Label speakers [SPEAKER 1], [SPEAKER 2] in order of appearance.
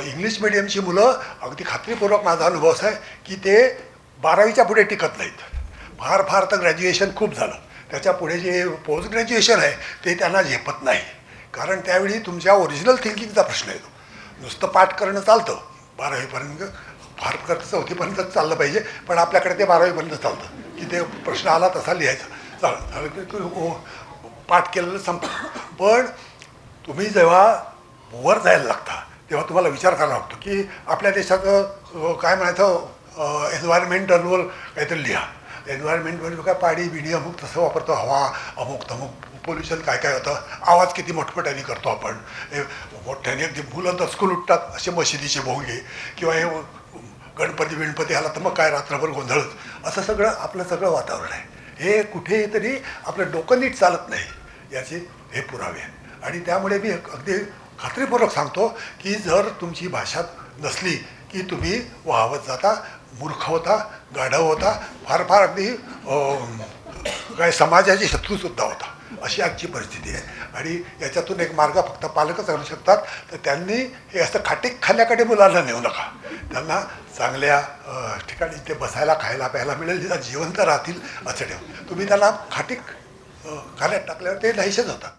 [SPEAKER 1] English मिडियमची मुलं अगदी खात्रीपूर्वक माझा अनुभव असा आहे की ते 12वीच्या पुढे टिकत नाहीत. फार फार तर ग्रॅज्युएशन खूप झालं, त्याच्या पुढे जे पोस्ट ग्रॅज्युएशन आहे ते त्यांना झेपत नाही. कारण त्यावेळी तुमच्या ओरिजिनल थिंकिंगचा प्रश्न येतो. नुसतं पाठ करणं चालतं 12वीपर्यंत, फार तर 4थीपर्यंतच चाललं पाहिजे, पण आपल्याकडे ते 12वीपर्यंत चालतं की ते प्रश्न आला तसा लिहायचा. पाठ केलेलं संपतं. पण तुम्ही जेव्हा वर जायला लागता तेव्हा तुम्हाला विचार करावा लागतो की आपल्या देशाचं काय म्हणायचं एन्व्हायरमेंटलवर काहीतरी लिहा. एन्व्हायरमेंटमध्ये काय पाणी बिणी अमुक तसं वापरतो, हवा अमुक तमुक, पोल्युशन काय काय होतं, आवाज किती मोठमोठ्याने करतो आपण, हे मोठ्याने अगदी मुलं दचकून उठतात असे मशिदीचे भोंगे, किंवा हे गणपती बिणपती आला तर मग काय रात्रभर गोंधळच, असं सगळं आपलं सगळं वातावरण आहे. हे कुठेही तरी आपलं डोकं नीट चालत नाही याचे हे पुरावे आहेत. आणि त्यामुळे मी अगदी खात्रीपूर्वक सांगतो की जर तुमची भाषा नसली की तुम्ही वाहवत जाता, मूर्ख होता, गाढव होता, फार फार अगदी काय समाजाचे शत्रूसुद्धा होता, अशी आजची परिस्थिती आहे. आणि याच्यातून एक मार्ग फक्त पालकच आणू शकतात. तर त्यांनी हे असं खाटीक खाण्याकडे मुलांना नेऊ नका, त्यांना चांगल्या ठिकाणी ते बसायला खायला प्यायला मिळेल, जिथं जिवंत राहतील असं ठेव. तुम्ही त्यांना खाटीक खाण्यात टाकल्यावर ते नाहीसेच होतात.